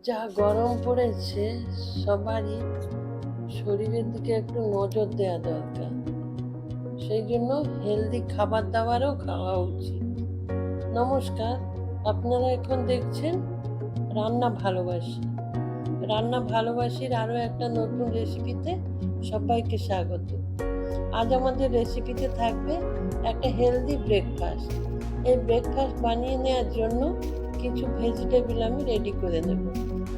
যা গরম পড়েছে, সবারই শরীরের দিকে একটু নজর দেওয়া দরকার। সেই জন্য হেলদি খাবার দাবারও খাওয়া উচিত। নমস্কার, আপনারা এখন দেখছেন রান্না ভালোবাসি। রান্না ভালোবাসির আরও একটা নতুন রেসিপিতে সবাইকে স্বাগত। আজ আমাদের রেসিপিতে থাকবে একটা হেলদি ব্রেকফাস্ট। এই ব্রেকফাস্ট বানিয়ে নেওয়ার জন্য কিছু ভেজিটেবল আমি রেডি করে নেব।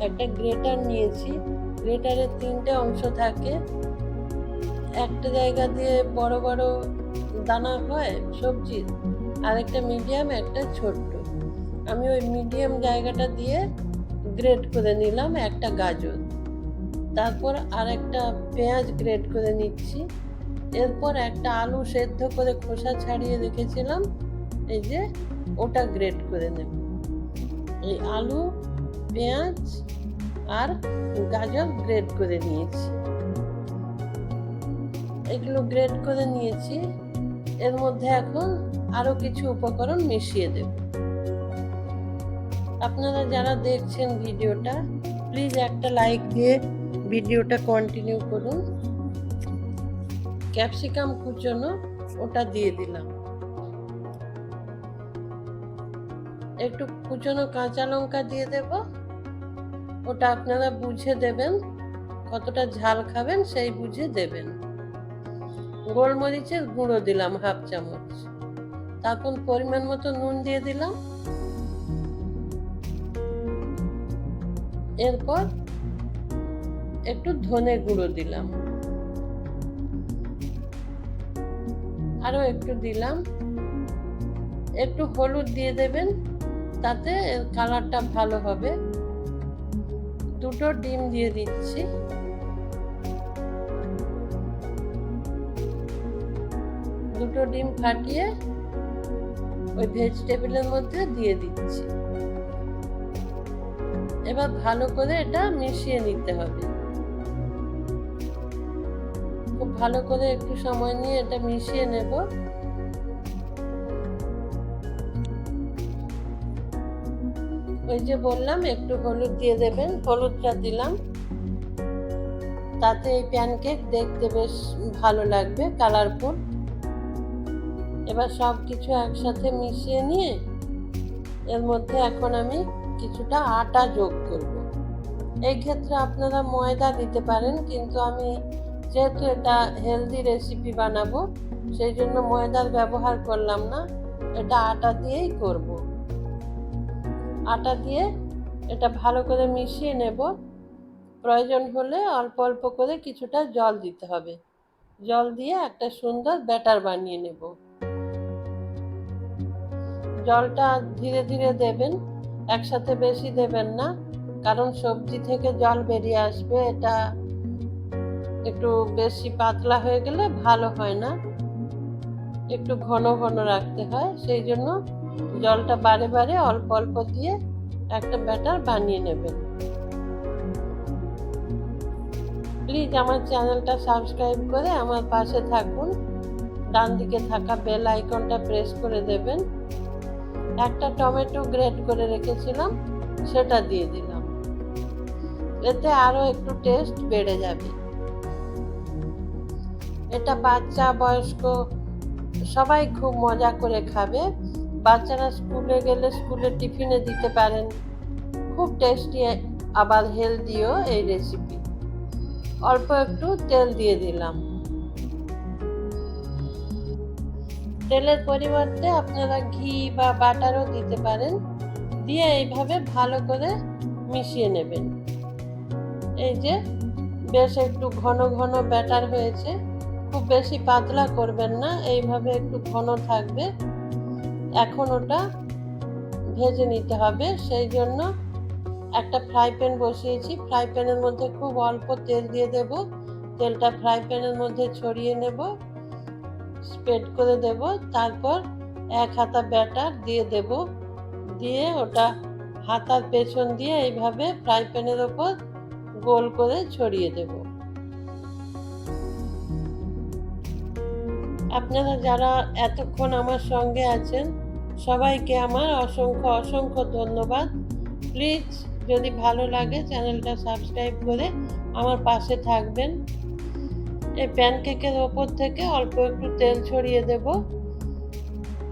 একটা গ্রেটার নিয়েছি। গ্রেটারের 3টে অংশ থাকে। একটা জায়গা দিয়ে বড় বড় দানা হয় সবজির, আরেকটা মিডিয়াম, একটা ছোট্ট। আমি ওই মিডিয়াম জায়গাটা দিয়ে গ্রেট করে নিলাম একটা গাজর। তারপর আরেকটা পেঁয়াজ গ্রেট করে নিচ্ছি। এরপর একটা আলু সেদ্ধ করে খোসা ছাড়িয়ে রেখেছিলাম, এই যে ওটা গ্রেট করে নেব। এই আলু, পেঁয়াজ আর গাজর গ্রেট করে নিয়েছি। এগুলো গ্রেট করে নিয়েছি। এর মধ্যে এখন আরো কিছু উপকরণ মিশিয়ে দেব। আপনারা যারা দেখছেন ভিডিওটা, প্লিজ একটা লাইক দিয়ে ভিডিওটা কন্টিনিউ করুন। ক্যাপসিকাম কুচনো ওটা দিয়ে দিলাম। একটু কুচনো কাঁচা লঙ্কা দিয়ে দেব। ওটা আপনারা বুঝে দেবেন, কতটা ঝাল খাবেন সেই বুঝে দেবেন। গোলমরিচের গুঁড়ো দিলাম 1/2 চামচ। তারপর পরিমাণ মতো নুন দিয়ে দিলাম। এরপর একটু ধনে গুঁড়ো দিলাম, আরো একটু দিলাম। একটু হলুদ দিয়ে দেবেন, তাতে কালারটা ভালো হবে। 2টো ডিম দিয়ে দিচ্ছি। দুটো ডিম ফাটিয়ে ওই ভেজিটেবলের মধ্যে দিয়ে দিচ্ছি। এবার ভালো করে এটা মিশিয়ে নিতে হবে। খুব ভালো করে একটু সময় নিয়ে এটা মিশিয়ে নেব। ওই যে বললাম একটু হলুদ দিয়ে দেবেন, হলুদটা দিলাম। তাতে এই প্যানকেক দেখতে বেশ ভালো লাগবে, কালারফুল। এবার সব কিছু একসাথে মিশিয়ে নিয়ে এর মধ্যে এখন আমি কিছুটা আটা যোগ করব। এই ক্ষেত্রে আপনারা ময়দা দিতে পারেন, কিন্তু আমি যেহেতু এটা হেলদি রেসিপি বানাবো, সেই জন্য ময়দার ব্যবহার করলাম না। এটা আটা দিয়েই করব। আটা দিয়ে এটা ভালো করে মিশিয়ে নেব। প্রয়োজন হলে অল্প অল্প করে কিছুটা জল দিতে হবে। জল দিয়ে একটা সুন্দর ব্যাটার বানিয়ে নেব। জলটা ধীরে ধীরে দেবেন, একসাথে বেশি দেবেন না, কারণ সবজি থেকে জল বেরিয়ে আসবে। এটা একটু বেশি পাতলা হয়ে গেলে ভালো হয় না, একটু ঘন ঘন রাখতে হয়। সেই জন্য জলটা বারে বারে অল্প অল্প দিয়ে একটা ব্যাটার বানিয়ে নেবেন। প্লিজ আমার চ্যানেলটা সাবস্ক্রাইব করে আমার পাশে থাকুন। ডান দিকে থাকা বেল আইকনটা প্রেস করে দেবেন। একটা টমেটো গ্রেট করে রেখেছিলাম, সেটা দিয়ে দিলাম। এতে আরো একটু টেস্ট বেড়ে যাবে। এটা বাচ্চা বয়স্ক সবাই খুব মজা করে খাবে। বাচ্চারা স্কুলে গেলে স্কুলে টিফিনে দিতে পারেন। খুব টেস্টি আবার হেলদিও এই রেসিপি। অল্প একটু তেল দিয়ে দিলাম। তেলের পরিবর্তে আপনারা ঘি বা বাটারও দিতে পারেন। দিয়ে এইভাবে ভালো করে মিশিয়ে নেবেন। এই যে বেশ একটু ঘন ঘন ব্যাটার হয়েছে, খুব বেশি পাতলা করবেন না, এইভাবে একটু ঘন থাকবে। এখন ওটা ভেজে নিতে হবে। সেই জন্য একটা ফ্রাই প্যান বসিয়েছি। ফ্রাই প্যানের মধ্যে খুব অল্প তেল দিয়ে দেব। তেলটা ফ্রাই প্যানের মধ্যে ছড়িয়ে নেব, স্প্রেড করে দেব। তারপর 1 হাতা ব্যাটার দিয়ে দেব। দিয়ে ওটা হাতার পেছন দিয়ে এইভাবে ফ্রাই প্যানের ওপর গোল করে ছড়িয়ে দেব। আপনারা যারা এতক্ষণ আমার সঙ্গে আছেন, সবাইকে আমার অসংখ্য অসংখ্য ধন্যবাদ। প্লিজ যদি ভালো লাগে চ্যানেলটা সাবস্ক্রাইব করে আমার পাশে থাকবেন। এই প্যানকেকের ওপর থেকে অল্প একটু তেল ছড়িয়ে দেব,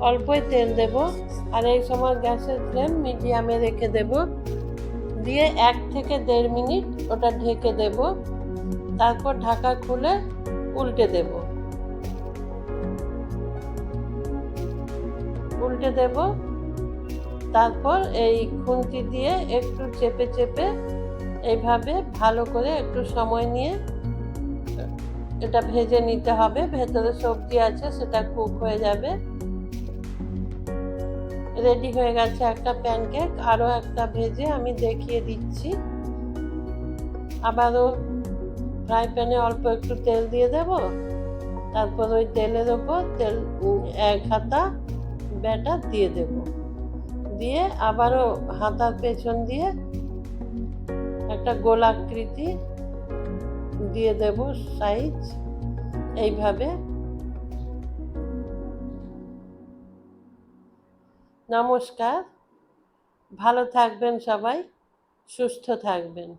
অল্পই তেল দেব। আর এই সময় গ্যাসের ফ্লেম মিডিয়ামে রেখে দেব, দিয়ে 1 থেকে 1.5 মিনিট ওটা ঢেকে দেব। তারপর ঢাকা খুলে উল্টে দেব, উল্টে দেব। তারপর এই খুন্তি দিয়ে একটু চেপে চেপে এইভাবে ভালো করে একটু সময় নিয়ে এটা ভেজে নিতে হবে। ভেতরে সবজি আছে, সেটা কুক হয়ে যাবে। রেডি হয়ে গেছে একটা প্যানকেক। আরও একটা ভেজে আমি দেখিয়ে দিচ্ছি। আবারও ফ্রাই প্যানে অল্প একটু তেল দিয়ে দেব। তারপর ওই তেলের ওপর 1 হাতা ব্যাটার দিয়ে দেব, দিয়ে আবারও হাতার পেছন দিয়ে একটা গোলাকৃতি দিয়ে দেব সাইজ এইভাবে। নমস্কার, ভালো থাকবেন সবাই, সুস্থ থাকবেন।